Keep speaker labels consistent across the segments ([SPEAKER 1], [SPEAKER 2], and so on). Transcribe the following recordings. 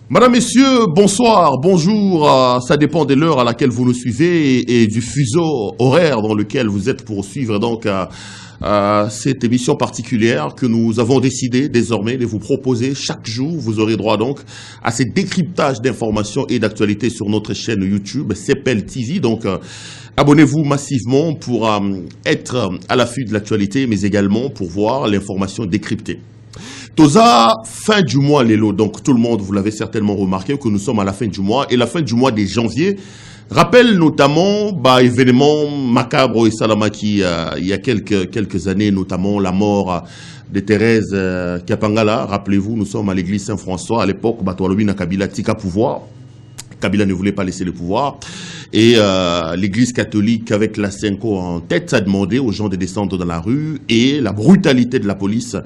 [SPEAKER 1] Madame, Messieurs, bonsoir, bonjour. Ça dépend de l'heure à laquelle vous nous suivez et du fuseau horaire dans lequel vous êtes pour suivre donc cette émission particulière que nous avons décidé désormais de vous proposer chaque jour. Vous aurez droit donc à ces décryptages d'informations et d'actualités sur notre chaîne YouTube CPL TV. Donc, abonnez-vous massivement pour être à l'affût de l'actualité, mais également pour voir l'information décryptée. Toza, fin du mois, Lélo. Donc, tout le monde, vous l'avez certainement remarqué, que nous sommes à la fin du mois. Et la fin du mois de janvier rappelle notamment événement macabre et Salamaki il y a quelques années, notamment la mort de Thérèse Kapangala. Rappelez-vous, nous sommes à l'église Saint-François. À l'époque, Batoualobina Kabila tika pouvoir. Kabila ne voulait pas laisser le pouvoir. Et l'église catholique, avec la Senko en tête, a demandé aux gens de descendre dans la rue. Et la brutalité de la police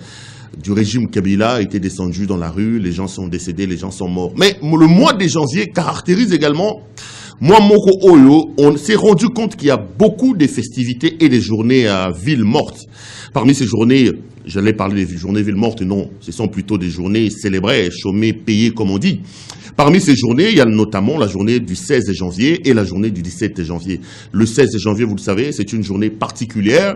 [SPEAKER 1] du régime Kabila était descendue dans la rue. Les gens sont décédés, les gens sont morts. Mais le mois de janvier caractérise également, moi, Moko Oyo, on s'est rendu compte qu'il y a beaucoup de festivités et des journées à ville morte. Parmi ces journées, j'allais parler des journées ville morte, non, ce sont plutôt des journées célébrées, chômées, payées, comme on dit. Parmi ces journées, il y a notamment la journée du 16 janvier et la journée du 17 janvier. Le 16 janvier, vous le savez, c'est une journée particulière.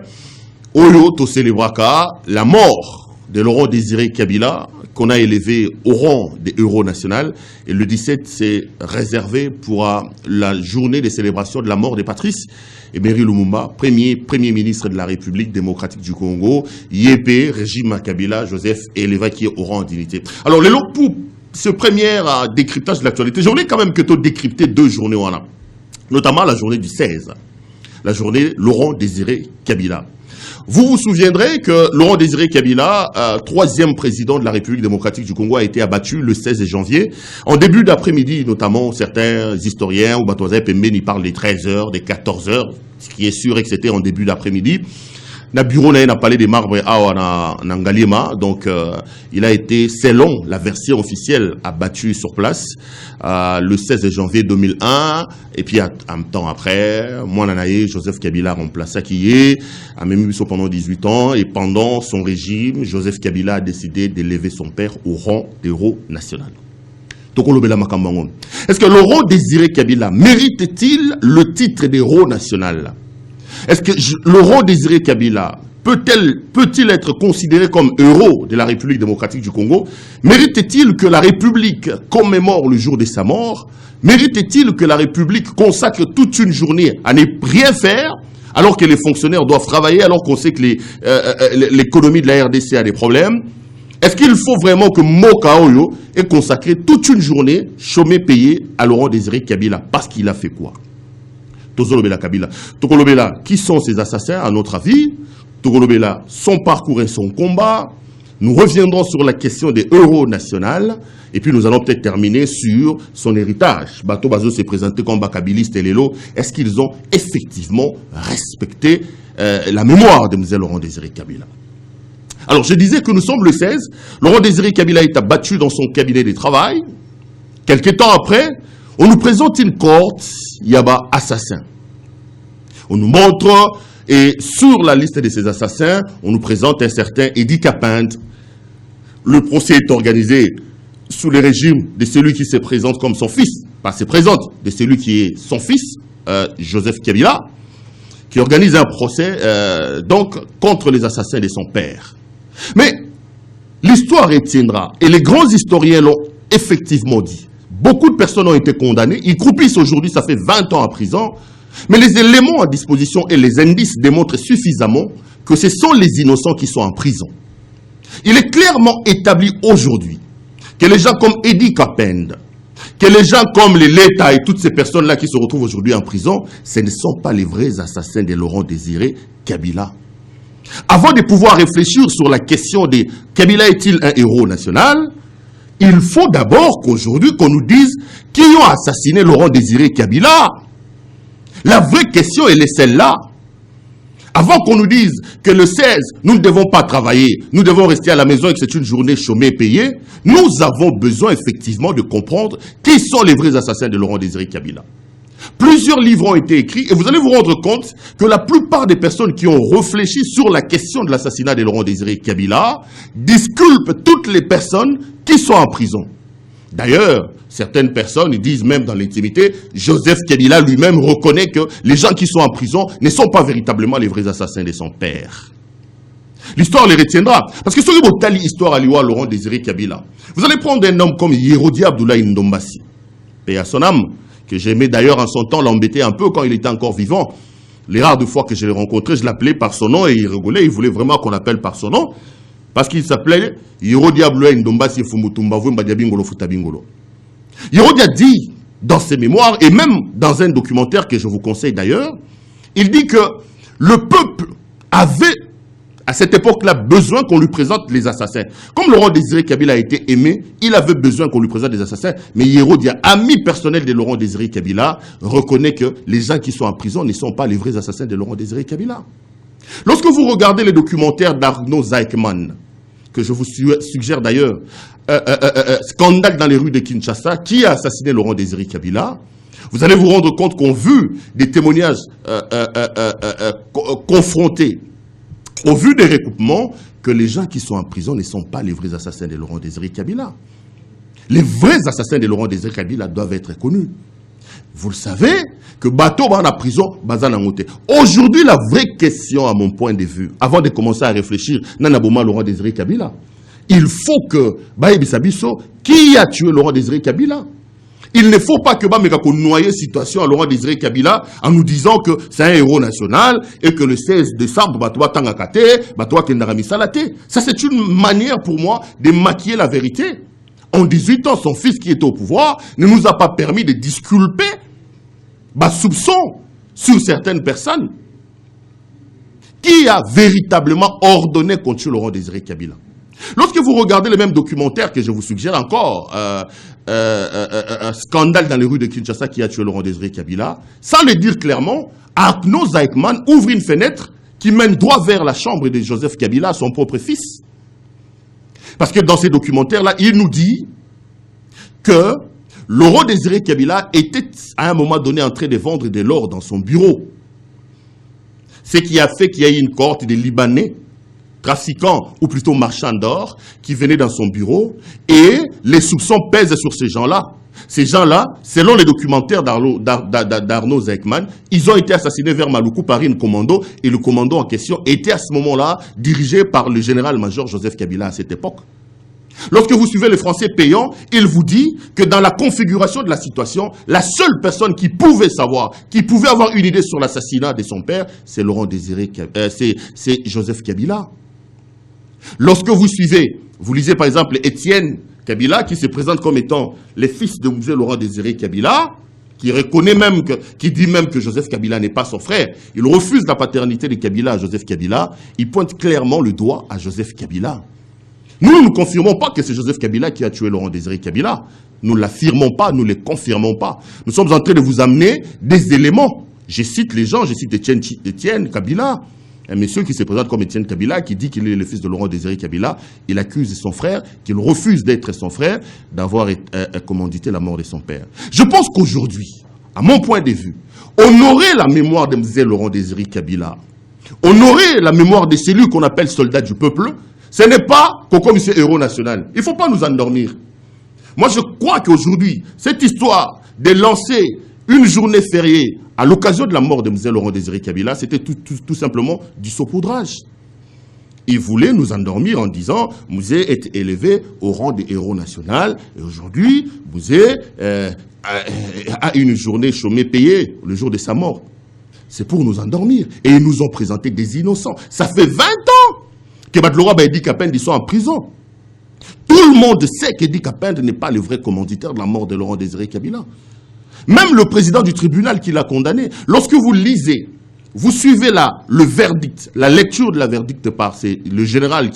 [SPEAKER 1] Oyo to célébraka la mort de Laurent Désiré Kabila, qu'on a élevé au rang des héros nationaux. Et le 17, c'est réservé pour la journée des célébrations de la mort de Patrice Emery Lumumba, premier ministre de la République démocratique du Congo, Yépé, régime Kabila, Joseph, et l'évacué au rang en dignité. Alors, les lots pour ce premier décryptage de l'actualité, j'en ai quand même plutôt décrypté deux journées, voilà. Notamment la journée du 16, la journée Laurent Désiré Kabila. Vous vous souviendrez que Laurent Désiré Kabila, troisième président de la République démocratique du Congo, a été abattu le 16 janvier. En début d'après-midi, notamment, certains historiens ou Batoisé Pembe n'y parlent des 13h, des 14h, ce qui est sûr que c'était en début d'après-midi. Na bureau n'a parlé des marbres à Nangalima, donc il a été, selon la version officielle, abattu sur place le 16 janvier 2001, et puis un temps après, Mouananaye, Joseph Kabila remplaça Kiye, a même eu pendant 18 ans, et pendant son régime, Joseph Kabila a décidé d'élever son père au rang d'héros national. Est-ce que Laurent Désiré Kabila mérite-t-il le titre d'héros national? Est-ce que Laurent Désiré Kabila peut-il être considéré comme héros de la République démocratique du Congo? Mérite-t-il que la République commémore le jour de sa mort? Mérite-t-il que la République consacre toute une journée à ne rien faire alors que les fonctionnaires doivent travailler, alors qu'on sait que l'économie de la RDC a des problèmes? Est-ce qu'il faut vraiment que Moka Oyo ait consacré toute une journée chômé payé à Laurent Désiré Kabila? Parce qu'il a fait quoi? Tozolobela Kabila. Tokolobela, qui sont ces assassins à notre avis? Tokolobela, son parcours et son combat. Nous reviendrons sur la question des héros nationaux. Et puis nous allons peut-être terminer sur son héritage. Bato Bazo s'est présenté comme bakabiliste et Lélo. Est-ce qu'ils ont effectivement respecté la mémoire de M. Laurent Désiré Kabila? Alors je disais que nous sommes le 16. Laurent Désiré Kabila est abattu dans son cabinet de travail. Quelques temps après, on nous présente une cohorte Yaba assassin. On nous montre, et sur la liste de ces assassins, on nous présente un certain Edi Kapinde. Le procès est organisé sous le régime de celui qui se présente comme son fils, pas se présente, de celui qui est son fils, Joseph Kabila, qui organise un procès donc contre les assassins de son père. Mais l'histoire retiendra, et les grands historiens l'ont effectivement dit. Beaucoup de personnes ont été condamnées. Ils croupissent aujourd'hui, ça fait 20 ans en prison. Mais les éléments à disposition et les indices démontrent suffisamment que ce sont les innocents qui sont en prison. Il est clairement établi aujourd'hui que les gens comme Edi Kapende, que les gens comme les Leta et toutes ces personnes-là qui se retrouvent aujourd'hui en prison, ce ne sont pas les vrais assassins de Laurent Désiré Kabila. Avant de pouvoir réfléchir sur la question de Kabila est-il un héros national, il faut d'abord qu'aujourd'hui, qu'on nous dise qui ont assassiné Laurent Désiré Kabila. La vraie question, elle est celle-là. Avant qu'on nous dise que le 16, nous ne devons pas travailler, nous devons rester à la maison et que c'est une journée chômée et payée, nous avons besoin effectivement de comprendre qui sont les vrais assassins de Laurent Désiré Kabila. Plusieurs livres ont été écrits et vous allez vous rendre compte que la plupart des personnes qui ont réfléchi sur la question de l'assassinat de Laurent Désiré Kabila disculpent toutes les personnes qui sont en prison. D'ailleurs, certaines personnes disent même dans l'intimité, Joseph Kabila lui-même reconnaît que les gens qui sont en prison ne sont pas véritablement les vrais assassins de son père. L'histoire les retiendra. Parce que ce que vous avez l'histoire à l'Iwa Laurent Désiré Kabila, vous allez prendre un homme comme Yérodi Abdoulaye Ndombassi, paix à son âme, que j'aimais d'ailleurs en son temps l'embêter un peu quand il était encore vivant. Les rares de fois que je l'ai rencontré, je l'appelais par son nom et il rigolait, il voulait vraiment qu'on l'appelle par son nom. Parce qu'il s'appelait Yérodi Abdoulaye Ndombassi Fumutumba Mbadiabingolo Futabingolo. Yérodi a dit dans ses mémoires, et même dans un documentaire que je vous conseille d'ailleurs, il dit que le peuple avait, à cette époque-là, besoin qu'on lui présente les assassins. Comme Laurent Désiré Kabila a été aimé, il avait besoin qu'on lui présente des assassins. Mais Yérodi, ami personnel de Laurent Désiré Kabila, reconnaît que les gens qui sont en prison ne sont pas les vrais assassins de Laurent Désiré Kabila. Lorsque vous regardez les documentaires d'Arnaud Zaïkman, que je vous suggère d'ailleurs, scandale dans les rues de Kinshasa, qui a assassiné Laurent Désiré Kabila, vous allez vous rendre compte qu'au vu des témoignages confrontés, au vu des recoupements, que les gens qui sont en prison ne sont pas les vrais assassins de Laurent Désiré Kabila. Les vrais assassins de Laurent Désiré Kabila doivent être connus. Vous le savez, que bateau va en prison, bazan en moté. Aujourd'hui, la vraie question, à mon point de vue, avant de commencer à réfléchir, Nanaboma Laurent Désiré Kabila, il faut que, Baye Sabiso, qui a tué Laurent Désiré Kabila? Il ne faut pas que qu'on noie la situation à Laurent Désiré Kabila en nous disant que c'est un héros national et que le 16 décembre, Batoua Tangakate, Batoua Kendarami Salate. Ça, c'est une manière pour moi de maquiller la vérité. En 18 ans, son fils qui était au pouvoir ne nous a pas permis de disculper soupçons sur certaines personnes. Qui a véritablement ordonné qu'on tue Laurent Désiré Kabila? Lorsque vous regardez les mêmes documentaires que je vous suggère encore, un scandale dans les rues de Kinshasa qui a tué Laurent Désiré Kabila, sans le dire clairement, Arnaud Zaïkman ouvre une fenêtre qui mène droit vers la chambre de Joseph Kabila, son propre fils. Parce que dans ces documentaires-là, il nous dit que Laurent Désiré Kabila était à un moment donné en train de vendre de l'or dans son bureau. Ce qui a fait qu'il y a eu une cohorte de Libanais, trafiquants ou plutôt marchands d'or, qui venaient dans son bureau et les soupçons pèsent sur ces gens-là. Ces gens-là, selon les documentaires d'Arnaud Zaïkman, ils ont été assassinés vers Maluku par une commando et le commando en question était à ce moment-là dirigé par le général-major Joseph Kabila à cette époque. Lorsque vous suivez les Français payants, il vous dit que dans la configuration de la situation, la seule personne qui pouvait savoir, qui pouvait avoir une idée sur l'assassinat de son père, c'est Laurent Désiré, c'est Joseph Kabila. Lorsque vous suivez, vous lisez par exemple Étienne Kabila, qui se présente comme étant le fils de Mzee Laurent Désiré Kabila, qui reconnaît même qui dit même que Joseph Kabila n'est pas son frère. Il refuse la paternité de Kabila à Joseph Kabila. Il pointe clairement le doigt à Joseph Kabila. Nous ne confirmons pas que c'est Joseph Kabila qui a tué Laurent Désiré Kabila. Nous ne l'affirmons pas, nous ne le confirmons pas. Nous sommes en train de vous amener des éléments. Je cite les gens, je cite Étienne Kabila, un monsieur qui se présente comme Étienne Kabila, qui dit qu'il est le fils de Laurent Désiré Kabila. Il accuse son frère, qu'il refuse d'être son frère, d'avoir commandité la mort de son père. Je pense qu'aujourd'hui, à mon point de vue, honorer la mémoire de Mzee Laurent Désiré Kabila, honorer la mémoire de celui qu'on appelle soldat du peuple, ce n'est pas comme ce héros national. Il ne faut pas nous endormir. Moi, je crois qu'aujourd'hui, cette histoire de lancer une journée fériée à l'occasion de la mort de Mzee Laurent Désiré Kabila, c'était tout simplement du saupoudrage. Il voulait nous endormir en disant « Mzee est élevé au rang de héros national et aujourd'hui, Mzee a une journée chômée payée le jour de sa mort. » C'est pour nous endormir. Et ils nous ont présenté des innocents. Ça fait 20 ans que Badlora Baïdi Kapende sont en prison. Tout le monde sait qu'Edi Kapende n'est pas le vrai commanditaire de la mort de Laurent Désiré Kabila. Même le président du tribunal qui l'a condamné, lorsque vous lisez, vous suivez le verdict, la lecture de la verdict par le général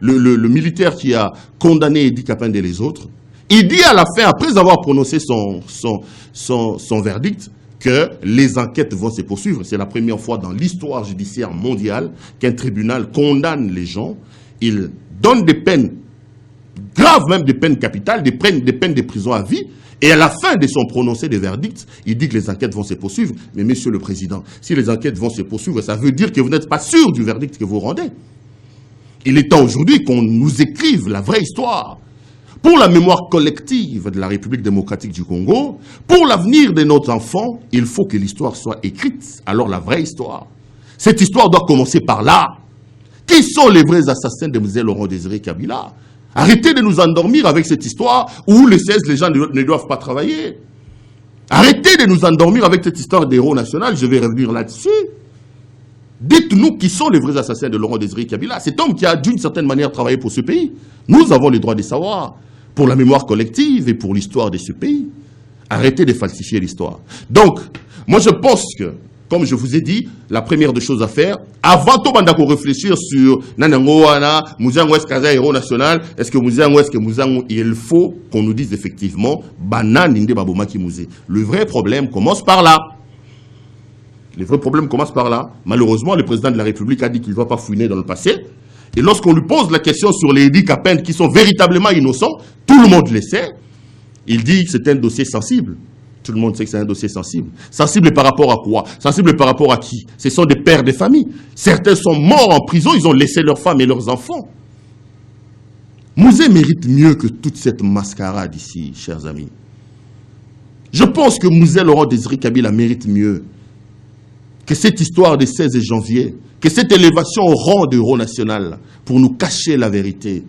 [SPEAKER 1] le militaire qui a condamné Edi Kapende et les autres, il dit à la fin, après avoir prononcé son verdict, que les enquêtes vont se poursuivre. C'est la première fois dans l'histoire judiciaire mondiale qu'un tribunal condamne les gens. Il donne des peines graves, même des peines capitales, des peines de prison à vie. Et à la fin de son prononcé de verdict, il dit que les enquêtes vont se poursuivre. Mais monsieur le président, si les enquêtes vont se poursuivre, ça veut dire que vous n'êtes pas sûr du verdict que vous rendez. Il est temps aujourd'hui qu'on nous écrive la vraie histoire. pour la mémoire collective de la République démocratique du Congo, pour l'avenir de nos enfants, il faut que l'histoire soit écrite. Alors la vraie histoire. Cette histoire doit commencer par là. Qui sont les vrais assassins de M. Laurent Désiré Kabila? Arrêtez de nous endormir avec cette histoire où les 16, les gens ne doivent pas travailler. Arrêtez de nous endormir avec cette histoire d'héros national. Je vais revenir là-dessus. Dites-nous qui sont les vrais assassins de Laurent Désiré Kabila. Cet homme qui a d'une certaine manière travaillé pour ce pays. Nous avons le droit de savoir, pour la mémoire collective et pour l'histoire de ce pays. Arrêtez de falsifier l'histoire. Donc, moi je pense que, comme je vous ai dit, la première des choses à faire, avant tout de réfléchir sur Nanangoana, Mouzango est-ce qu'il héros national, est-ce que Mouzango, il faut qu'on nous dise effectivement, Banane Babomaki Mouzé. Le vrai problème commence par là. Les vrais problèmes commencent par là. Malheureusement, le président de la République a dit qu'il ne va pas fouiner dans le passé. Et lorsqu'on lui pose la question sur les Edi Kapend qui sont véritablement innocents, tout le monde le sait, il dit que c'est un dossier sensible. Tout le monde sait que c'est un dossier sensible. Sensible par rapport à quoi? Sensible par rapport à qui? Ce sont des pères de famille. Certains sont morts en prison, ils ont laissé leurs femmes et leurs enfants. Mouzé mérite mieux que toute cette mascarade ici, chers amis. Je pense que Mouzé Laurent Désiré Kabila mérite mieux que cette histoire du 16 janvier, que cette élévation au rang d'héros national pour nous cacher la vérité.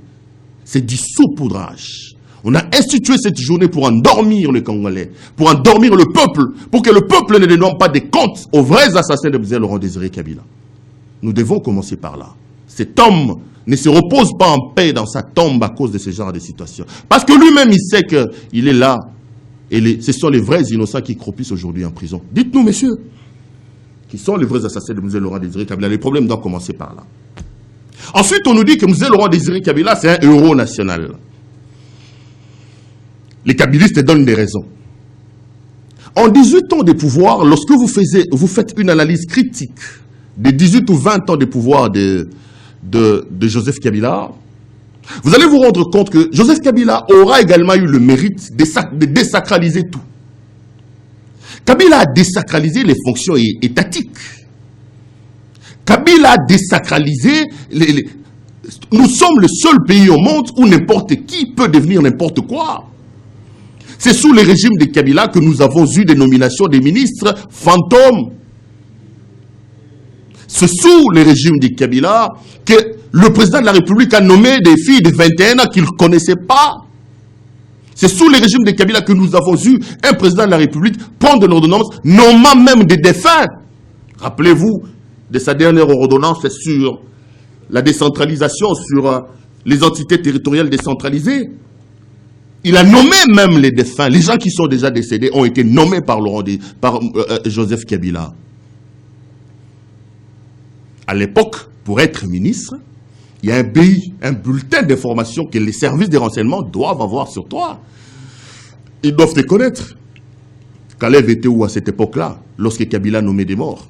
[SPEAKER 1] C'est du saupoudrage. On a institué cette journée pour endormir les Congolais, pour endormir le peuple, pour que le peuple ne demande pas des comptes aux vrais assassins de M. Laurent Désiré Kabila. Nous devons commencer par là. Cet homme ne se repose pas en paix dans sa tombe à cause de ce genre de situation. Parce que lui-même, il sait qu'il est là. Et ce sont les vrais innocents qui croupissent aujourd'hui en prison. Dites-nous, messieurs, qui sont les vrais assassins de M. Laurent Désiré Kabila. Les problèmes doivent commencer par là. Ensuite, on nous dit que M. Laurent Désiré Kabila, c'est un héros national. Les kabylistes donnent des raisons. En 18 ans de pouvoir, lorsque vous faites une analyse critique des 18 ou 20 ans de pouvoir de Joseph Kabila, vous allez vous rendre compte que Joseph Kabila aura également eu le mérite de désacraliser tout. Kabila a désacralisé les fonctions étatiques. Kabila a désacralisé... Nous sommes le seul pays au monde où n'importe qui peut devenir n'importe quoi. C'est sous le régime de Kabila que nous avons eu des nominations des ministres fantômes. C'est sous le régime de Kabila que le président de la République a nommé des filles de 21 ans qu'il ne connaissait pas. C'est sous le régime de Kabila que nous avons eu un président de la République prendre l'ordonnance, nommant même des défunts. Rappelez-vous de sa dernière ordonnance sur la décentralisation, sur les entités territoriales décentralisées. Il a nommé même les défunts. Les gens qui sont déjà décédés ont été nommés par Joseph Kabila. À l'époque, pour être ministre, il y a un bulletin d'information que les services de renseignement doivent avoir sur toi. Ils doivent te connaître. Kalev était où à cette époque-là, lorsque Kabila nommait des morts?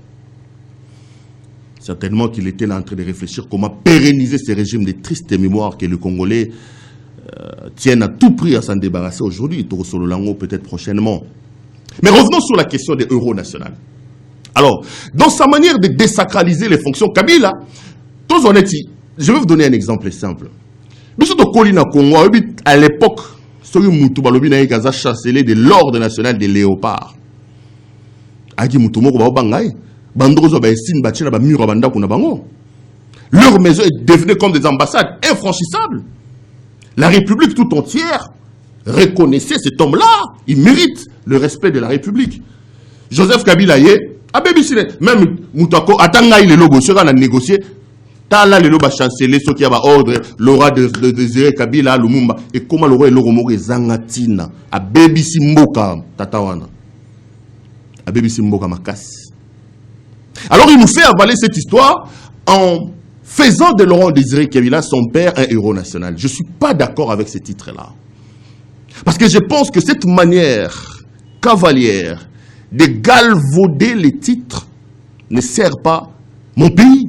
[SPEAKER 1] Certainement qu'il était là en train de réfléchir comment pérenniser ce régime de triste mémoire que les Congolais tiennent à tout prix à s'en débarrasser aujourd'hui. Toro Sololango peut-être prochainement. Mais revenons sur la question des héros nationaux. Alors, dans sa manière de désacraliser les fonctions, Kabila, je vais vous donner un exemple simple. À l'époque, il a chancellé de l'ordre national des léopards. Leur maison est devenue comme des ambassades infranchissables. La République tout entière reconnaissait cet homme-là. Il mérite le respect de la République. Joseph Kabila, même Moutako, attends, il est logo, a négocié. Tala le loba chanceler, ce qui a ordre, l'aura de Désiré Kabila, Lumumba, et comment l'aura logo mori zangatina, a baby simboka, tatawana, a baby simboka makas. Alors il nous fait avaler cette histoire en faisant de Laurent Désiré Kabila son père un héros national. Je ne suis pas d'accord avec ce titre-là. Parce que je pense que cette manière cavalière de galvauder les titres ne sert pas mon pays.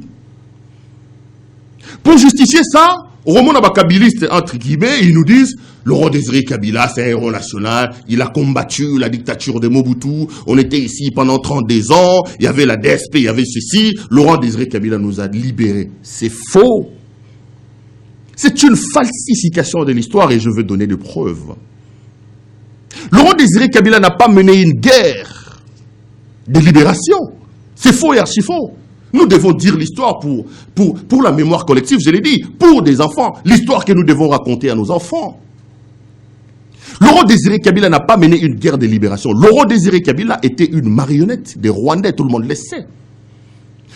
[SPEAKER 1] Pour justifier ça, au roman kabiliste, entre guillemets, ils nous disent Laurent Désiré Kabila, c'est un héros national, il a combattu la dictature de Mobutu, on était ici pendant 32 ans, il y avait la DSP, il y avait ceci, Laurent Désiré Kabila nous a libérés. C'est faux. C'est une falsification de l'histoire et je veux donner des preuves. Laurent Désiré Kabila n'a pas mené une guerre de libération. C'est faux et archi faux. Nous devons dire l'histoire pour la mémoire collective, je l'ai dit, pour des enfants. L'histoire que nous devons raconter à nos enfants. Laurent Désiré Kabila n'a pas mené une guerre de libération. Laurent Désiré Kabila était une marionnette des Rwandais, tout le monde le sait.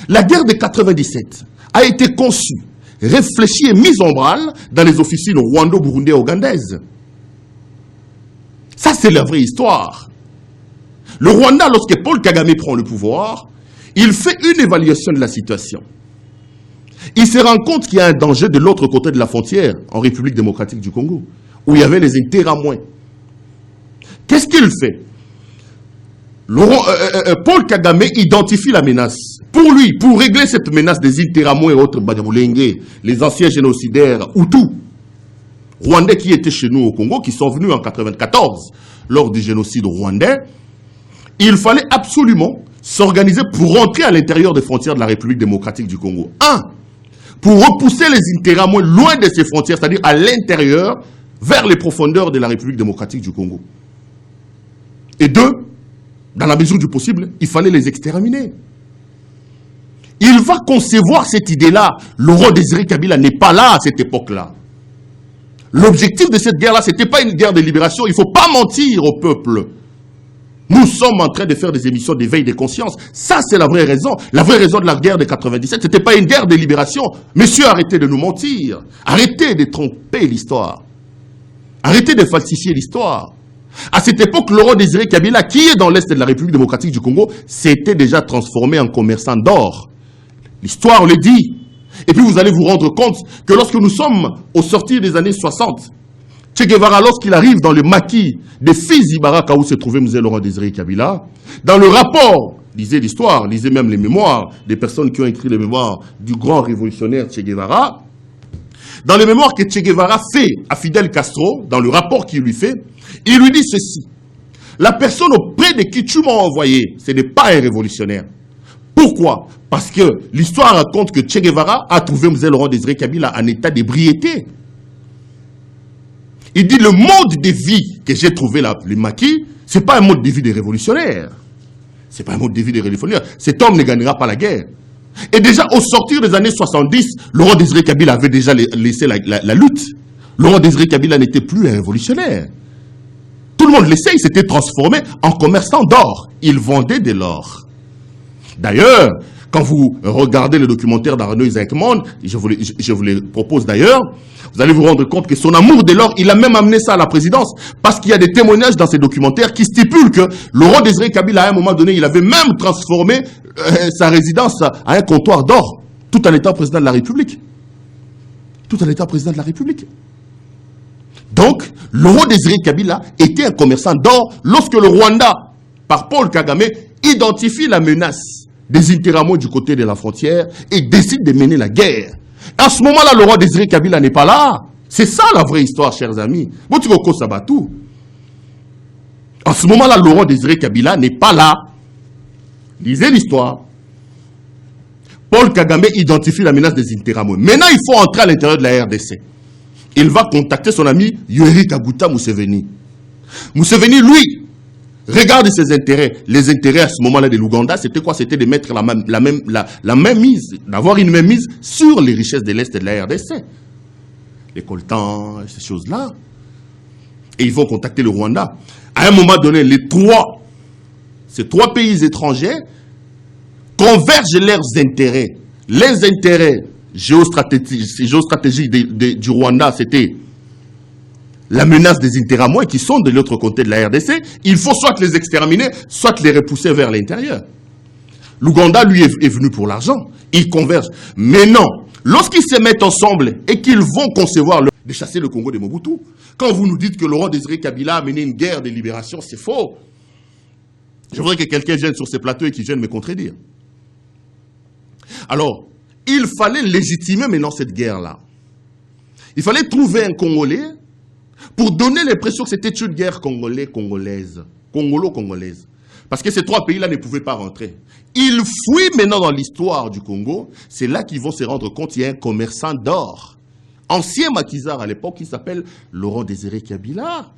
[SPEAKER 1] La guerre de 97 a été conçue, réfléchie et mise en branle dans les officines rwando-burundais-ougandaises. Ça, c'est la vraie histoire. Le Rwanda, lorsque Paul Kagame prend le pouvoir, il fait une évaluation de la situation. Il se rend compte qu'il y a un danger de l'autre côté de la frontière, en République démocratique du Congo, où il y avait les Interahamwe. Qu'est-ce qu'il fait? Paul Kagame identifie la menace. Pour lui, pour régler cette menace des Interahamwe et autres Banyamulenge, les anciens génocidaires Hutus, Rwandais qui étaient chez nous au Congo, qui sont venus en 1994 lors du génocide rwandais, il fallait absolument s'organiser pour rentrer à l'intérieur des frontières de la République démocratique du Congo. Un, pour repousser les Interahamwe loin de ces frontières, c'est-à-dire à l'intérieur, vers les profondeurs de la République démocratique du Congo. Et deux, dans la mesure du possible, il fallait les exterminer. Il va concevoir cette idée-là. Laurent Désiré Kabila n'est pas là à cette époque-là. L'objectif de cette guerre-là, ce n'était pas une guerre de libération. Il ne faut pas mentir au peuple. Nous sommes en train de faire des émissions d'éveil des consciences. Ça, c'est la vraie raison. La vraie raison de la guerre de 97, ce n'était pas une guerre de libération. Messieurs, arrêtez de nous mentir. Arrêtez de tromper l'histoire. Arrêtez de falsifier l'histoire. À cette époque, Laurent Désiré Kabila, qui est dans l'Est de la République démocratique du Congo, s'était déjà transformé en commerçant d'or. L'histoire le dit. Et puis vous allez vous rendre compte que lorsque nous sommes au sortir des années 60, Che Guevara, lorsqu'il arrive dans le maquis des fils d'Ibaraka où se trouvait M. Laurent Désiré Kabila, dans le rapport, lisez l'histoire, lisez même les mémoires des personnes qui ont écrit les mémoires du grand révolutionnaire Che Guevara, dans les mémoires que Che Guevara fait à Fidel Castro, dans le rapport qu'il lui fait, il lui dit ceci: la personne auprès de qui tu m'as envoyé, ce n'est pas un révolutionnaire. Pourquoi? Parce que l'histoire raconte que Che Guevara a trouvé M. Laurent Désiré Kabila en état d'ébriété. Il dit: le mode de vie que j'ai trouvé là, le maquis, ce n'est pas un mode de vie des révolutionnaires. Ce n'est pas un mode de vie des révolutionnaires. Cet homme ne gagnera pas la guerre. Et déjà, au sortir des années 70, Laurent Désiré Kabila avait déjà laissé la lutte. Laurent Désiré Kabila n'était plus un révolutionnaire. Tout le monde le sait, il s'était transformé en commerçant d'or. Il vendait de l'or. D'ailleurs, quand vous regardez le documentaire d'Arnaud Zekmond, je vous le propose d'ailleurs, vous allez vous rendre compte que son amour de l'or, il a même amené ça à la présidence. Parce qu'il y a des témoignages dans ces documentaires qui stipulent que Laurent Désiré Kabila, à un moment donné, il avait même transformé sa résidence à un comptoir d'or, tout en étant président de la République. Tout en étant président de la République. Donc, Laurent Désiré Kabila était un commerçant d'or lorsque le Rwanda, par Paul Kagame, identifie la menace des Interahamwe du côté de la frontière et décide de mener la guerre. À ce moment-là, Laurent Désiré Kabila n'est pas là. C'est ça la vraie histoire, chers amis. À ce moment-là, Laurent Désiré Kabila n'est pas là. Lisez l'histoire. Paul Kagame identifie la menace des Interahamwe. Maintenant, il faut entrer à l'intérieur de la RDC. Il va contacter son ami Yoweri Kaguta Museveni. Museveni, lui, regarde ses intérêts. Les intérêts à ce moment-là de l'Ouganda, c'était quoi? C'était de mettre la même mise, d'avoir une même mise sur les richesses de l'Est de la RDC. Les coltans, ces choses-là. Et ils vont contacter le Rwanda. À un moment donné, ces trois pays étrangers convergent leurs intérêts. Les intérêts géostratégiques du Rwanda, c'était la menace des Interahamwe qui sont de l'autre côté de la RDC. Il faut soit les exterminer, soit les repousser vers l'intérieur. L'Ouganda, lui, est venu pour l'argent. Ils convergent. Mais non, lorsqu'ils se mettent ensemble et qu'ils vont concevoir de chasser le Congo de Mobutu, quand vous nous dites que Laurent Désiré Kabila a mené une guerre de libération, c'est faux. Je voudrais que quelqu'un vienne sur ces plateaux et qu'il vienne me contredire. Alors, il fallait légitimer maintenant cette guerre-là. Il fallait trouver un Congolais pour donner l'impression que c'était une guerre congolaise, congolo-congolaise. Parce que ces trois pays-là ne pouvaient pas rentrer. Ils fuient maintenant dans l'histoire du Congo. C'est là qu'ils vont se rendre compte qu'il y a un commerçant d'or ancien maquisard à l'époque, qui s'appelle Laurent Désiré Kabila.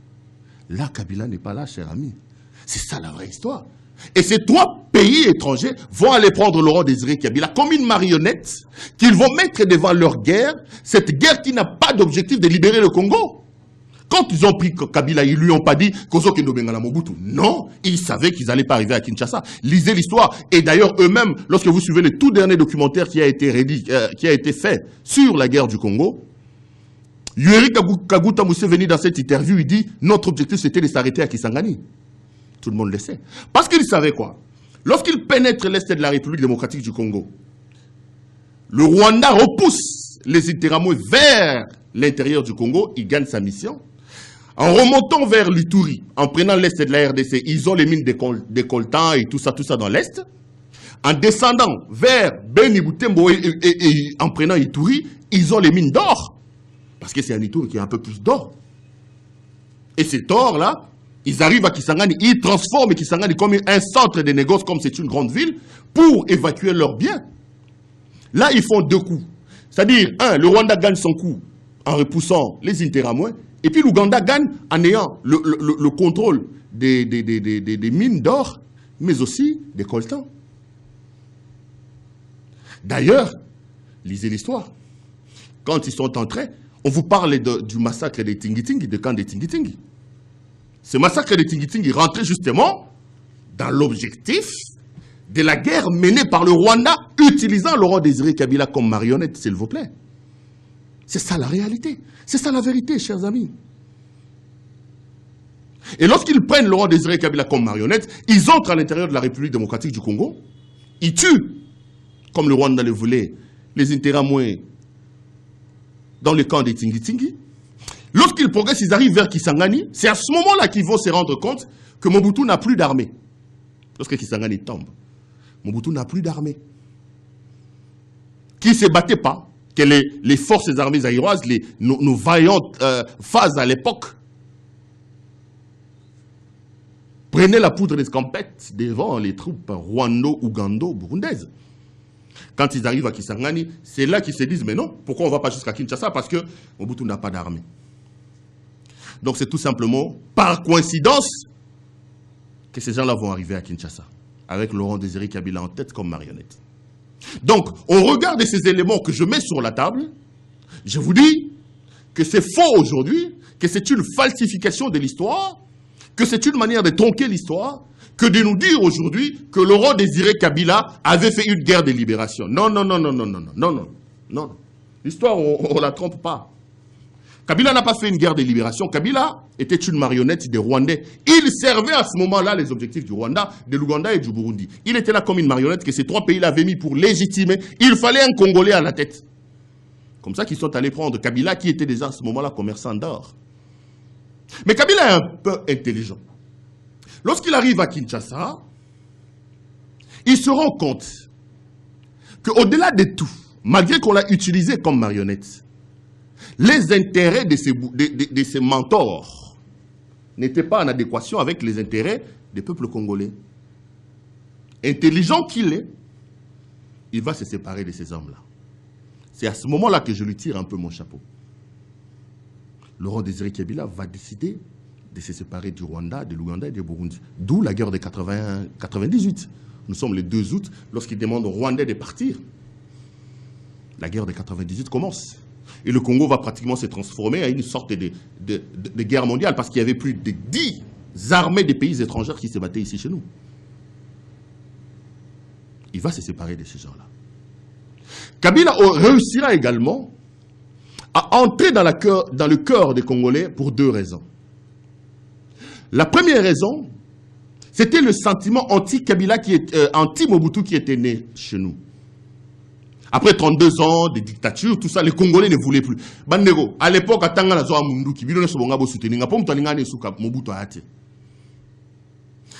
[SPEAKER 1] Là, Kabila n'est pas là, cher ami. C'est ça la vraie histoire. Et ces 3 pays étrangers vont aller prendre Laurent Désiré Kabila comme une marionnette qu'ils vont mettre devant leur guerre, cette guerre qui n'a pas d'objectif de libérer le Congo. Quand ils ont pris Kabila, ils lui ont pas dit Kozo Kendo Bengala Mobutu. Non, ils savaient qu'ils n'allaient pas arriver à Kinshasa. Lisez l'histoire. Et d'ailleurs, eux-mêmes, lorsque vous suivez le tout dernier documentaire qui a été fait sur la guerre du Congo, Yoweri Kaguta Museveni, dans cette interview, il dit notre objectif c'était de s'arrêter à Kisangani. Tout le monde le sait. Parce qu'il savait quoi? Lorsqu'il pénètre l'est de la République démocratique du Congo, le Rwanda repousse les Interahamwe vers l'intérieur du Congo, il gagne sa mission. En remontant vers l'Ituri, en prenant l'est de la RDC, ils ont les mines de coltan et tout ça dans l'est. En descendant vers Beni Butembo et en prenant Ituri, ils ont les mines d'or. Parce que c'est un Ituri qui a un peu plus d'or. Et cet or-là, ils arrivent à Kisangani, ils transforment Kisangani comme un centre de négoce, comme c'est une grande ville, pour évacuer leurs biens. Là, ils font 2 coups. C'est-à-dire, le Rwanda gagne son coup en repoussant les Interahamwe, et puis l'Ouganda gagne en ayant le contrôle des mines d'or, mais aussi des coltans. D'ailleurs, lisez l'histoire. Quand ils sont entrés, on vous parle du massacre des Tingitingi, du camp des Tingitingi. Ce massacre des Tingitingi rentrait justement dans l'objectif de la guerre menée par le Rwanda, utilisant Laurent Désiré Kabila comme marionnette, s'il vous plaît. C'est ça la réalité. C'est ça la vérité, chers amis. Et lorsqu'ils prennent Laurent Désiré Kabila comme marionnette, ils entrent à l'intérieur de la République démocratique du Congo, ils tuent, comme le Rwanda le voulait, les Interahamwe dans le camp des Tingitingi. Lorsqu'ils progressent, ils arrivent vers Kisangani, c'est à ce moment-là qu'ils vont se rendre compte que Mobutu n'a plus d'armée. Lorsque Kisangani tombe, Mobutu n'a plus d'armée. Qui ne se battait pas, que les forces armées zaïroises, nos vaillantes phases à l'époque, prenaient la poudre d'escampette devant les troupes rwando-ougando-burundaises. Quand ils arrivent à Kisangani, c'est là qu'ils se disent, mais non, pourquoi on ne va pas jusqu'à Kinshasa? Parce que Mobutu n'a pas d'armée. Donc c'est tout simplement, par coïncidence, que ces gens-là vont arriver à Kinshasa, avec Laurent Désiré Kabila en tête comme marionnette. Donc, on regarde ces éléments que je mets sur la table, je vous dis que c'est faux aujourd'hui, que c'est une falsification de l'histoire, que c'est une manière de tronquer l'histoire, que de nous dire aujourd'hui que Laurent Désiré Kabila avait fait une guerre de libération. Non, non, non, non, non, non, non, non, non. L'histoire, on ne la trompe pas. Kabila n'a pas fait une guerre de libération. Kabila était une marionnette des Rwandais. Il servait à ce moment-là les objectifs du Rwanda, de l'Ouganda et du Burundi. Il était là comme une marionnette que ces 3 pays l'avaient mis pour légitimer. Il fallait un Congolais à la tête. Comme ça qu'ils sont allés prendre Kabila, qui était déjà à ce moment-là commerçant d'or. Mais Kabila est un peu intelligent. Lorsqu'il arrive à Kinshasa, il se rend compte qu'au-delà de tout, malgré qu'on l'a utilisé comme marionnette, les intérêts de ses mentors n'étaient pas en adéquation avec les intérêts des peuples congolais. Intelligent qu'il est, il va se séparer de ces hommes-là. C'est à ce moment-là que je lui tire un peu mon chapeau. Laurent Désiré Kabila va décider de se séparer du Rwanda, de l'Ouganda et du Burundi. D'où la guerre de 98. Nous sommes le 2 août, lorsqu'il demande aux Rwandais de partir. La guerre de 98 commence. Et le Congo va pratiquement se transformer à une sorte de guerre mondiale, parce qu'il y avait plus de 10 armées des pays étrangers qui se battaient ici chez nous. Il va se séparer de ces gens-là. Kabila réussira également à entrer dans le cœur des Congolais pour 2 raisons. La première raison, c'était le sentiment anti-Kabila, anti-Mobutu qui était né chez nous. Après 32 ans de dictature, tout ça, les Congolais ne voulaient plus. Bandego, à l'époque, à Tanga, la Zoa Munduki,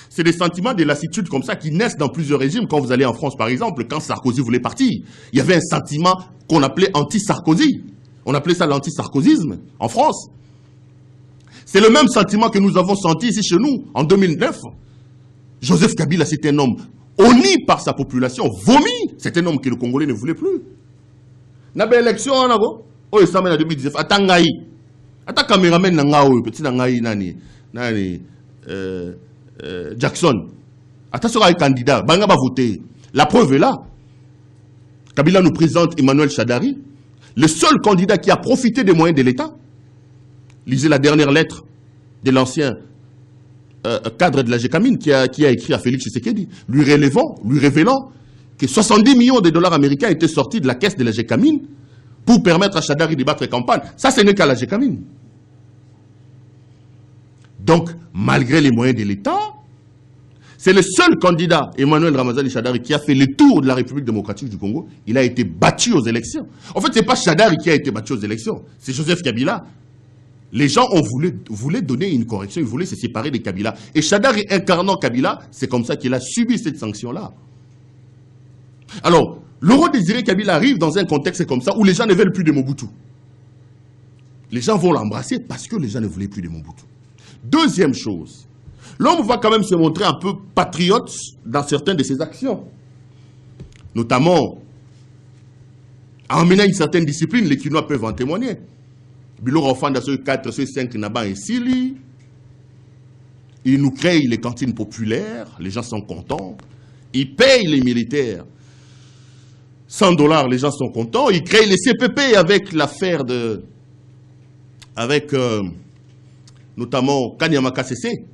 [SPEAKER 1] c'est des sentiments de lassitude comme ça qui naissent dans plusieurs régimes. Quand vous allez en France, par exemple, quand Sarkozy voulait partir, il y avait un sentiment qu'on appelait anti-Sarkozy. On appelait ça l'anti-sarkozisme en France. C'est le même sentiment que nous avons senti ici chez nous en 2009. Joseph Kabila, c'était un homme honni par sa population, vomi. C'est un homme que le Congolais ne voulait plus. N'a pas élection, Oh, ça mène en 2019. Atangaï. Ata caméraman nangaou, petit nangaï nani. Jackson. Ata sera candidat. Banga va voter. La preuve est là. Kabila nous présente Emmanuel Shadari, le seul candidat qui a profité des moyens de l'État. Lisez la dernière lettre de l'ancien cadre de la GECAMINE qui a écrit à Félix Tshisekedi, lui révélant que 70 millions de dollars américains étaient sortis de la caisse de la GECAMINE pour permettre à Shadari de battre campagne. Ça, ce n'est qu'à la GECAMINE. Donc, malgré les moyens de l'État, c'est le seul candidat, Emmanuel Ramazani Shadari, qui a fait le tour de la République démocratique du Congo. Il a été battu aux élections. En fait, ce n'est pas Shadari qui a été battu aux élections, c'est Joseph Kabila. Les gens voulaient donner une correction, ils voulaient se séparer de Kabila. Et Shadari incarnant Kabila, c'est comme ça qu'il a subi cette sanction-là. Alors, Laurent Désiré Kabila arrive dans un contexte comme ça où les gens ne veulent plus de Mobutu. Les gens vont l'embrasser parce que les gens ne voulaient plus de Mobutu. Deuxième chose, l'homme va quand même se montrer un peu patriote dans certaines de ses actions. Notamment, en emmenant une certaine discipline, les Kinois peuvent en témoigner. Bilor Ofanda, ceux 4, ceux 5, Naban et Sili. Il nous crée les cantines populaires, les gens sont contents. Il paye les militaires. $100, les gens sont contents. Il crée les CPP avec l'affaire de... avec notamment Kanyama KCC.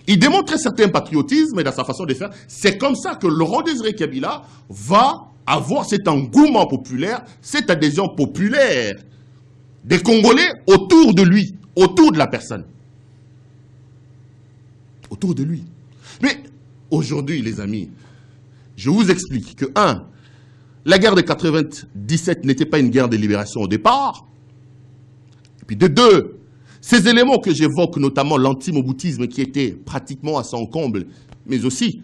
[SPEAKER 1] Il démontre un certain patriotisme dans sa façon de faire. C'est comme ça que Laurent Désiré Kabila va avoir cet engouement populaire, cette adhésion populaire des Congolais autour de lui, autour de la personne. Autour de lui. Mais aujourd'hui, les amis, je vous explique que, 1, la guerre de 97 n'était pas une guerre de libération au départ. Et puis de 2, ces éléments que j'évoque, notamment l'anti-moboutisme qui était pratiquement à son comble, mais aussi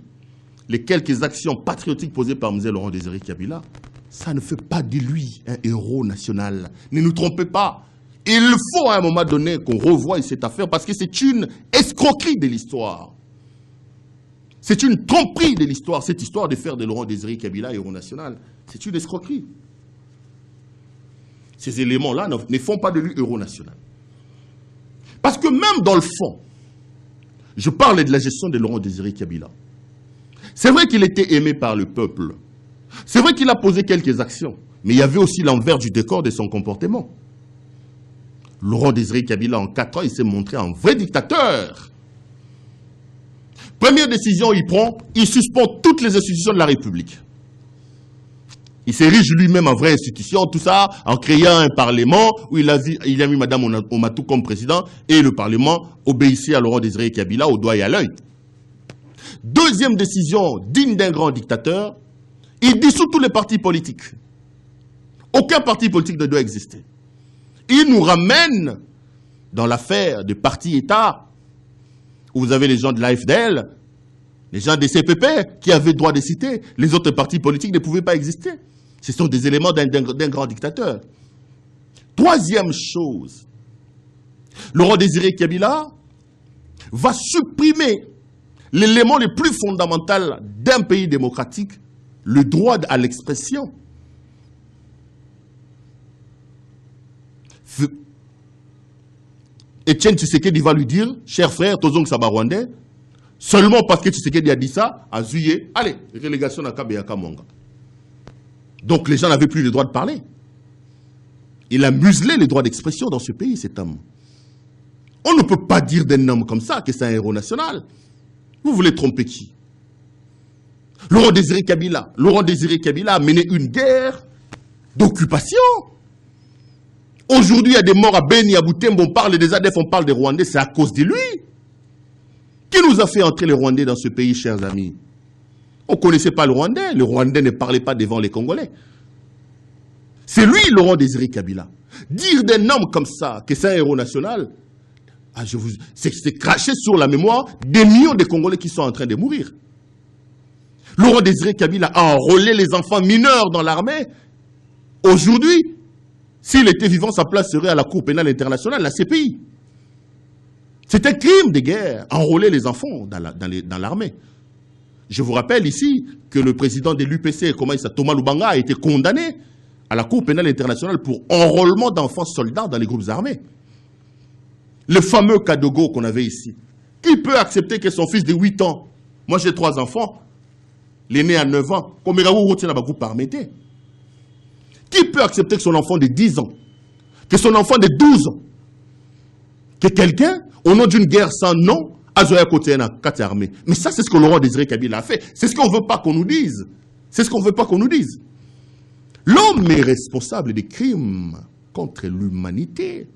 [SPEAKER 1] les quelques actions patriotiques posées par M. Laurent Désiré Kabila, ça ne fait pas de lui un héros national. Ne nous trompez pas. Il faut à un moment donné qu'on revoie cette affaire parce que c'est une escroquerie de l'histoire. C'est une tromperie de l'histoire, cette histoire de faire de Laurent Désiré Kabila héros national. C'est une escroquerie. Ces éléments-là ne font pas de lui héros national. Parce que même dans le fond, je parle de la gestion de Laurent Désiré Kabila. C'est vrai qu'il était aimé par le peuple. C'est vrai qu'il a posé quelques actions. Mais il y avait aussi l'envers du décor de son comportement. Laurent Désiré Kabila, en 4 ans, il s'est montré un vrai dictateur. Première décision, il prend, il suspend toutes les institutions de la République. Il s'érige lui-même en vraie institution, tout ça, en créant un parlement où il a mis Mme Oumatou comme président et le parlement obéissait à Laurent Désiré Kabila au doigt et à l'œil. Deuxième décision, digne d'un grand dictateur, il dissout tous les partis politiques. Aucun parti politique ne doit exister. Il nous ramène dans l'affaire de parti-État, où vous avez les gens de l'AFDL, les gens des CPP qui avaient le droit de citer. Les autres partis politiques ne pouvaient pas exister. Ce sont des éléments d'un grand dictateur. Troisième chose, Laurent Désiré Kabila va supprimer l'élément le plus fondamental d'un pays démocratique, le droit à l'expression. Etienne Tshisekedi va lui dire, cher frère, Tozong Sabarwandais, seulement parce que Tshisekedi a dit ça, à Zuye, allez, relégation à Kabeyaka Monga. Donc les gens n'avaient plus le droit de parler. Il a muselé les droits d'expression dans ce pays, cet homme. On ne peut pas dire d'un homme comme ça que c'est un héros national. Vous voulez tromper qui? Laurent Désiré Kabila a mené une guerre d'occupation. Aujourd'hui, il y a des morts à Beni, à Butembo, on parle des ADF, on parle des Rwandais, c'est à cause de lui. Qui nous a fait entrer les Rwandais dans ce pays, chers amis? On ne connaissait pas le Rwandais ne parlait pas devant les Congolais. C'est lui, Laurent Désiré Kabila. Dire d'un homme comme ça que c'est un héros national, c'est cracher sur la mémoire des millions de Congolais qui sont en train de mourir. Laurent Désiré Kabila a enrôlé les enfants mineurs dans l'armée. Aujourd'hui, s'il était vivant, sa place serait à la Cour pénale internationale, la CPI. C'est un crime de guerre, enrôler les enfants dans l'armée. Je vous rappelle ici que le président de l'UPC, Thomas Lubanga, a été condamné à la Cour pénale internationale pour enrôlement d'enfants soldats dans les groupes armés. Le fameux Kadogo qu'on avait ici. Qui peut accepter que son fils de 8 ans, moi j'ai 3 enfants, l'aîné à 9 ans, comme il a routier dans le groupe armé. Qui peut accepter que son enfant de 10 ans, que son enfant de 12 ans, que quelqu'un, au nom d'une guerre sans nom, a joué à côté d'un quatre armées. Mais ça, c'est ce que Laurent Désiré Kabila a fait. C'est ce qu'on ne veut pas qu'on nous dise. C'est ce qu'on ne veut pas qu'on nous dise. L'homme est responsable des crimes contre l'humanité.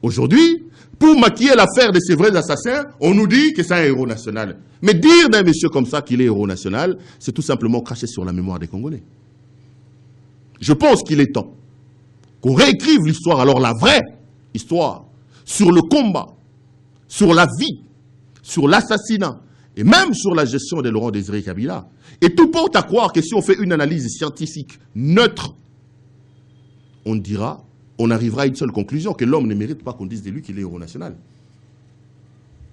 [SPEAKER 1] Aujourd'hui, pour maquiller l'affaire de ces vrais assassins, on nous dit que c'est un héros national. Mais dire d'un monsieur comme ça qu'il est héros national, c'est tout simplement cracher sur la mémoire des Congolais. Je pense qu'il est temps qu'on réécrive l'histoire, alors la vraie histoire, sur le combat, sur la vie, sur l'assassinat, et même sur la gestion de Laurent Désiré Kabila. Et tout porte à croire que si on fait une analyse scientifique neutre, on dira, on arrivera à une seule conclusion, que l'homme ne mérite pas qu'on dise de lui qu'il est héros national.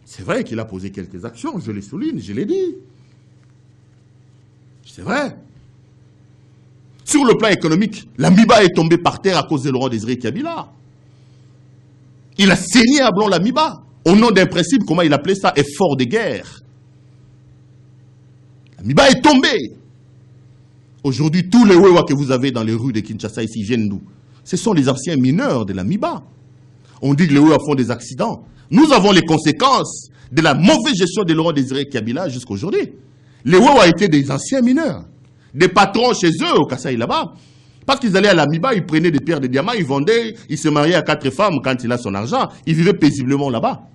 [SPEAKER 1] C'est vrai qu'il a posé quelques actions, je les souligne, je l'ai dit. C'est vrai. Sur le plan économique, l'amiba est tombée par terre à cause de Laurent Désiré Kabila. Il a saigné à blanc l'amiba, au nom d'un principe, comment il appelait ça, effort de guerre. L'amiba est tombée. Aujourd'hui, tous les Wewa que vous avez dans les rues de Kinshasa ici viennent d'où? Ce sont les anciens mineurs de l'amiba. On dit que les Wewa font des accidents. Nous avons les conséquences de la mauvaise gestion de Laurent Désiré Kabila jusqu'à aujourd'hui. Les Wewa étaient des anciens mineurs. Des patrons chez eux, au Kasaï là-bas. Parce qu'ils allaient à l'amiba, ils prenaient des pierres de diamants, ils vendaient, ils se mariaient à 4 femmes quand il a son argent. Ils vivaient paisiblement là-bas.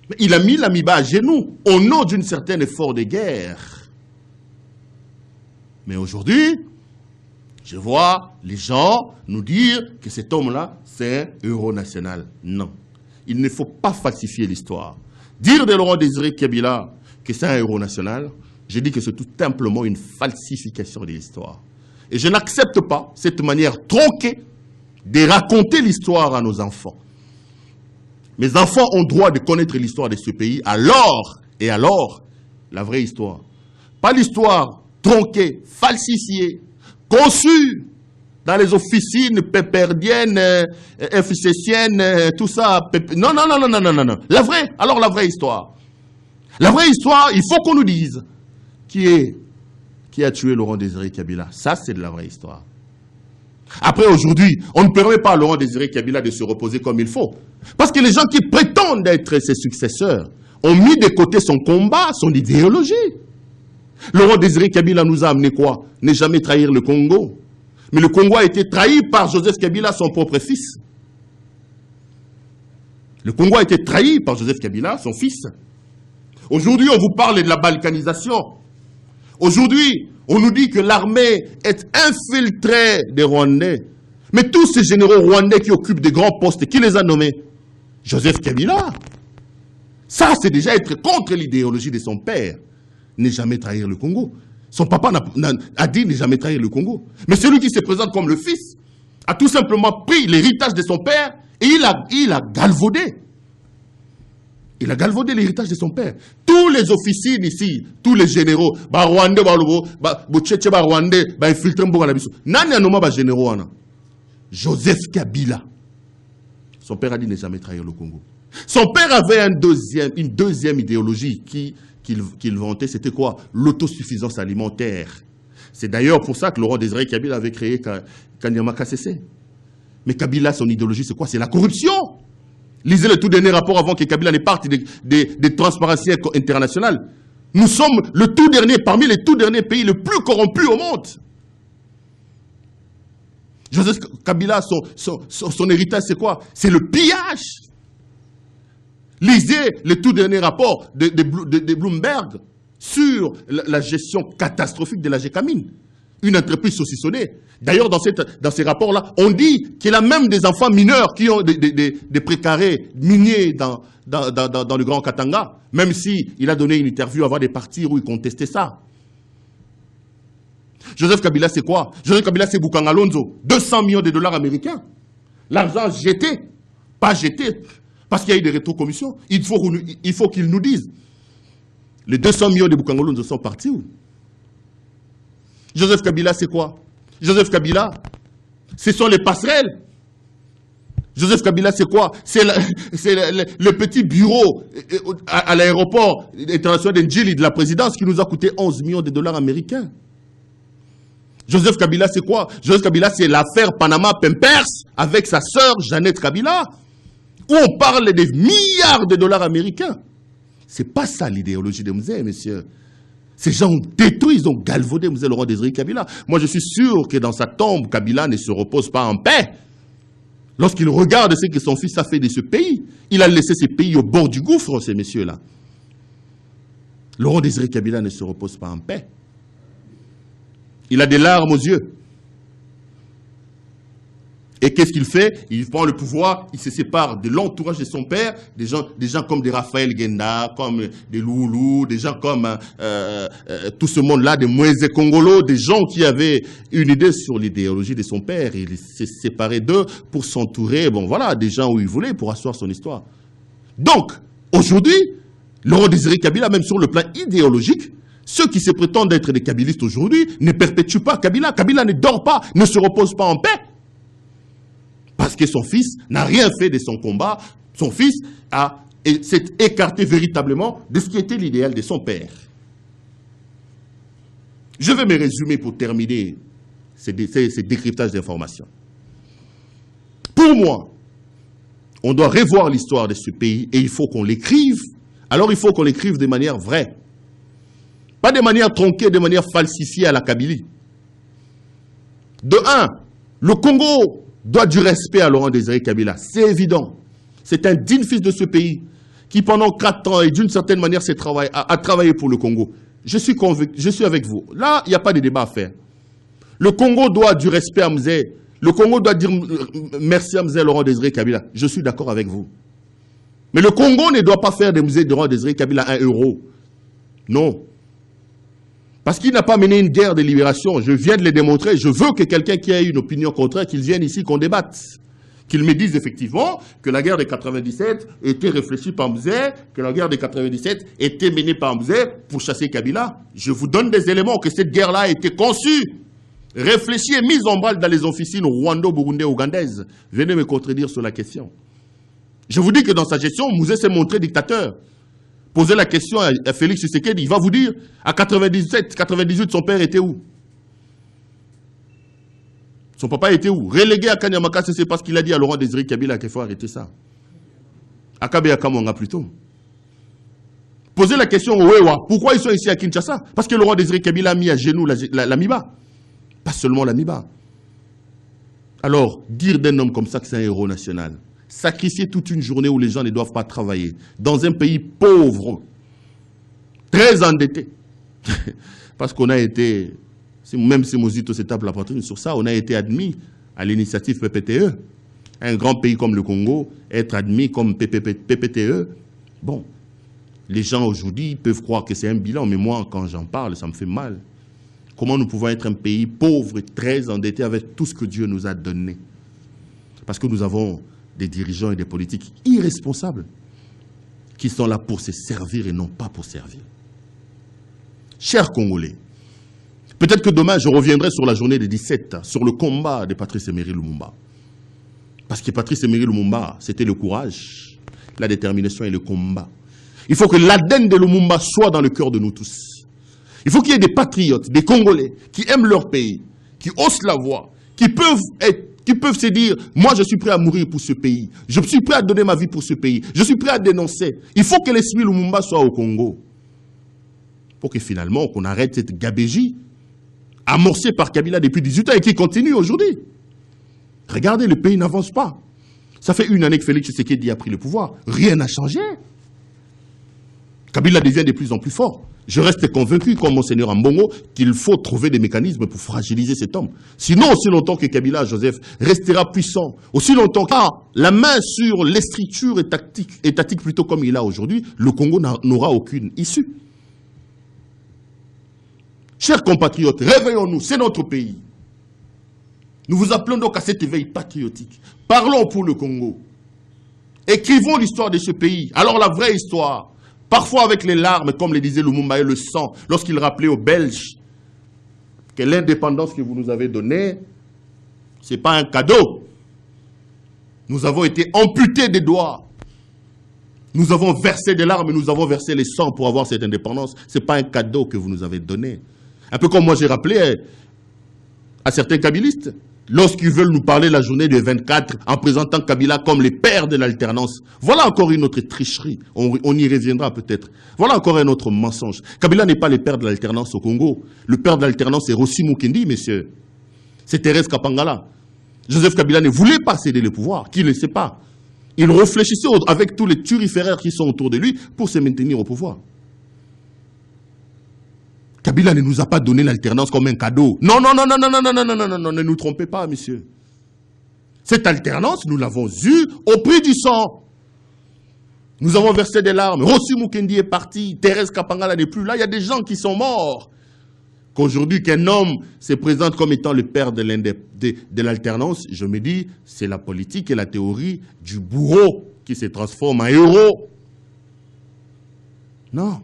[SPEAKER 1] Mais il a mis l'amiba à genoux, au nom d'une certaine effort de guerre. Mais aujourd'hui, je vois les gens nous dire que cet homme-là, c'est un héros national. Non. Il ne faut pas falsifier l'histoire. Dire de Laurent Désiré Kabila que c'est un héros national, je dis que c'est tout simplement une falsification de l'histoire. Et je n'accepte pas cette manière tronquée de raconter l'histoire à nos enfants. Mes enfants ont droit de connaître l'histoire de ce pays, alors la vraie histoire. Pas l'histoire tronquée, falsifiée, conçue dans les officines péperdiennes, FCCiennes, tout ça. Non. La vraie histoire. La vraie histoire, il faut qu'on nous dise qui a tué Laurent Désiré Kabila. Ça, c'est de la vraie histoire. Après, aujourd'hui, on ne permet pas à Laurent Désiré Kabila de se reposer comme il faut. Parce que les gens qui prétendent être ses successeurs ont mis de côté son combat, son idéologie. Laurent Désiré Kabila nous a amené quoi? Ne jamais trahir le Congo. Mais le Congo a été trahi par Joseph Kabila, son propre fils. Le Congo a été trahi par Joseph Kabila, son fils. Aujourd'hui, on vous parle de la balkanisation. Aujourd'hui, on nous dit que l'armée est infiltrée des Rwandais. Mais tous ces généraux rwandais qui occupent des grands postes, qui les a nommés? Joseph Kabila. Ça, c'est déjà être contre l'idéologie de son père. Ne jamais trahir le Congo. Son papa a dit ne jamais trahir le Congo. Mais celui qui se présente comme le fils a tout simplement pris l'héritage de son père et il a galvaudé. Il a galvaudé l'héritage de son père. Tous les officiers ici, tous les généraux, Rwandais, Rwandais, infiltrés Mboganabiso. Nani a nommé généraux ana? Joseph Kabila. Son père a dit ne jamais trahir le Congo. Son père avait une deuxième idéologie qu'il vantait, c'était quoi? L'autosuffisance alimentaire. C'est d'ailleurs pour ça que Laurent Désiré Kabila avait créé Kanyama KCC. Mais Kabila, son idéologie, c'est quoi? C'est la corruption. Lisez le tout dernier rapport avant que Kabila ne parte des Transparency International. Nous sommes le tout dernier, parmi les tout derniers pays les plus corrompus au monde. Joseph Kabila, son héritage, c'est quoi? C'est le pillage. Lisez le tout dernier rapport de Bloomberg sur la gestion catastrophique de la Gécamine. Une entreprise saucissonnée. D'ailleurs, dans ces rapports-là, on dit qu'il y a même des enfants mineurs qui ont des précarés miniers dans le Grand Katanga, même s'il a donné une interview avant de partir où il contestait ça. Joseph Kabila, c'est quoi? Joseph Kabila, c'est Bukanga Lonzo. 200 millions de dollars américains. L'argent jeté, pas jeté, parce qu'il y a eu des rétrocommissions. Il faut qu'ils nous disent. Les 200 millions de Bukanga Lonzo sont partis où? Joseph Kabila, c'est quoi? Joseph Kabila, ce sont les passerelles. Joseph Kabila, c'est quoi? C'est le petit bureau à l'aéroport international d'Ndjili de la présidence qui nous a coûté 11 millions de dollars américains. Joseph Kabila, c'est quoi? Joseph Kabila, c'est l'affaire Panama Papers avec sa sœur Jeannette Kabila, où on parle des milliards de dollars américains. C'est pas ça l'idéologie de Mzee, messieurs. Ces gens ont détruit, ils ont galvaudé Mzee Laurent Désiré Kabila. Moi, je suis sûr que dans sa tombe, Kabila ne se repose pas en paix. Lorsqu'il regarde ce que son fils a fait de ce pays, il a laissé ce pays au bord du gouffre, ces messieurs-là. Laurent Désiré Kabila ne se repose pas en paix. Il a des larmes aux yeux. Et qu'est-ce qu'il fait? Il prend le pouvoir, il se sépare de l'entourage de son père, des gens comme des Raphaël Genda, comme des Loulou, des gens comme tout ce monde-là, des Moïse Congolo, des gens qui avaient une idée sur l'idéologie de son père. Il s'est séparé d'eux pour s'entourer, bon voilà, des gens où il voulait pour asseoir son histoire. Donc, aujourd'hui, Laurent Désiré Kabila, même sur le plan idéologique, ceux qui se prétendent être des kabylistes aujourd'hui ne perpétuent pas Kabila. Kabila ne dort pas, ne se repose pas en paix. Parce que son fils n'a rien fait de son combat. Son fils s'est écarté véritablement de ce qui était l'idéal de son père. Je vais me résumer pour terminer ces décryptages d'informations. Pour moi, on doit revoir l'histoire de ce pays et il faut qu'on l'écrive. Alors il faut qu'on l'écrive de manière vraie. Pas de manière tronquée, de manière falsifiée à la Kabylie. De un, le Congo doit du respect à Laurent Désiré Kabila. C'est évident. C'est un digne fils de ce pays qui, pendant 4 ans et d'une certaine manière, a travaillé pour le Congo. Je suis convaincu, je suis avec vous. Là, il n'y a pas de débat à faire. Le Congo doit du respect à Mzee. Le Congo doit dire merci à Mzee Laurent Désiré Kabila. Je suis d'accord avec vous. Mais le Congo ne doit pas faire de Mzee Laurent Désiré Kabila 1 euro. Non. Parce qu'il n'a pas mené une guerre de libération. Je viens de le démontrer. Je veux que quelqu'un qui a une opinion contraire, qu'il vienne ici, qu'on débatte. Qu'il me dise effectivement que la guerre de 97 était réfléchie par Mzee, que la guerre de 97 était menée par Mzee pour chasser Kabila. Je vous donne des éléments que cette guerre-là a été conçue, réfléchie et mise en balle dans les officines rwando-burundais-ougandaises. Venez me contredire sur la question. Je vous dis que dans sa gestion, Mzee s'est montré dictateur. Posez la question à Félix Tshisekedi, il va vous dire, à 97, 98, son père était où? Son papa était où? Relégué à Kanyamaka, c'est parce qu'il a dit à Laurent Désiré Kabila qu'il faut arrêter ça. À Kabe Akamanga plutôt. Posez la question au Wewa, pourquoi ils sont ici à Kinshasa? Parce que Laurent Désiré Kabila a mis à genoux l'Amiba. Pas seulement l'Amiba. Alors, dire d'un homme comme ça que c'est un héros national, sacrifier toute une journée où les gens ne doivent pas travailler, dans un pays pauvre, très endetté, parce qu'on a été, même si Mozito se tape la poitrine sur ça, on a été admis à l'initiative PPTE. Un grand pays comme le Congo, être admis comme PPTE, bon, les gens aujourd'hui peuvent croire que c'est un bilan, mais moi, quand j'en parle, ça me fait mal. Comment nous pouvons être un pays pauvre et très endetté avec tout ce que Dieu nous a donné? Parce que nous avons des dirigeants et des politiques irresponsables qui sont là pour se servir et non pas pour servir. Chers Congolais, peut-être que demain, je reviendrai sur la journée des 17, sur le combat de Patrice Emery Lumumba. Parce que Patrice Emery Lumumba, c'était le courage, la détermination et le combat. Il faut que l'ADN de Lumumba soit dans le cœur de nous tous. Il faut qu'il y ait des patriotes, des Congolais, qui aiment leur pays, qui haussent la voix, qui peuvent se dire, moi je suis prêt à mourir pour ce pays, je suis prêt à donner ma vie pour ce pays, je suis prêt à dénoncer. Il faut que l'esprit Lumumba soit au Congo. Pour que finalement, qu'on arrête cette gabégie amorcée par Kabila depuis 18 ans et qui continue aujourd'hui. Regardez, le pays n'avance pas. Ça fait 1 année que Félix Tshisekedi a pris le pouvoir. Rien n'a changé. Kabila devient de plus en plus fort. Je reste convaincu, comme Monseigneur Ambongo, qu'il faut trouver des mécanismes pour fragiliser cet homme. Sinon, aussi longtemps que Kabila, Joseph, restera puissant, aussi longtemps qu'il a la main sur les structures étatiques plutôt comme il a aujourd'hui, le Congo n'aura aucune issue. Chers compatriotes, réveillons-nous, c'est notre pays. Nous vous appelons donc à cet éveil patriotique. Parlons pour le Congo. Écrivons l'histoire de ce pays. Alors la vraie histoire, parfois avec les larmes, comme le disait Lumumba, et le sang, lorsqu'il rappelait aux Belges que l'indépendance que vous nous avez donnée, ce n'est pas un cadeau. Nous avons été amputés des doigts. Nous avons versé des larmes et nous avons versé les sangs pour avoir cette indépendance. Ce n'est pas un cadeau que vous nous avez donné. Un peu comme moi j'ai rappelé à certains kabylistes, lorsqu'ils veulent nous parler la journée du 24 en présentant Kabila comme les pères de l'alternance. Voilà encore une autre tricherie. On y reviendra peut-être. Voilà encore un autre mensonge. Kabila n'est pas le père de l'alternance au Congo. Le père de l'alternance, c'est Rossi Mukendi, messieurs. C'est Thérèse Kapangala. Joseph Kabila ne voulait pas céder le pouvoir. Qui ne le sait pas? Il réfléchissait avec tous les turiféraires qui sont autour de lui pour se maintenir au pouvoir. Kabila ne nous a pas donné l'alternance comme un cadeau. Non, non, non, non, non, non, non, non, non, non, non, non, ne nous trompez pas, messieurs. Cette alternance, nous l'avons eue au prix du sang. Nous avons versé des larmes. Rossi Mukendi est parti. Thérèse Kapangala n'est plus là. Il y a des gens qui sont morts. Qu'aujourd'hui, qu'un homme se présente comme étant le père de l'alternance, je me dis, c'est la politique et la théorie du bourreau qui se transforme en héros. Non,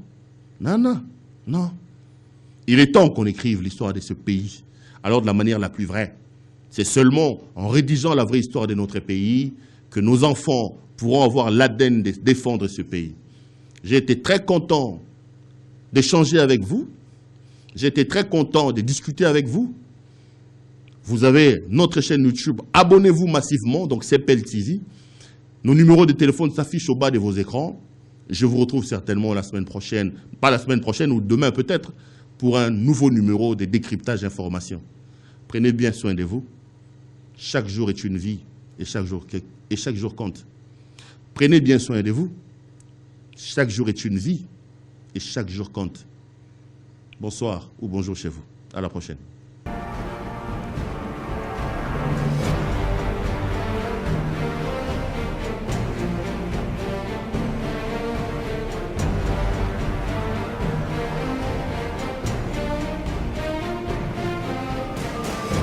[SPEAKER 1] non, non, non. Il est temps qu'on écrive l'histoire de ce pays, alors de la manière la plus vraie. C'est seulement en rédigeant la vraie histoire de notre pays que nos enfants pourront avoir l'ADN de défendre ce pays. J'ai été très content d'échanger avec vous. J'ai été très content de discuter avec vous. Vous avez notre chaîne YouTube. Abonnez-vous massivement, donc CPL TV. Nos numéros de téléphone s'affichent au bas de vos écrans. Je vous retrouve certainement la semaine prochaine, pas la semaine prochaine ou demain peut-être, pour un nouveau numéro de décryptage d'informations. Prenez bien soin de vous. Chaque jour est une vie et chaque jour compte. Prenez bien soin de vous. Chaque jour est une vie et chaque jour compte. Bonsoir ou bonjour chez vous. À la prochaine.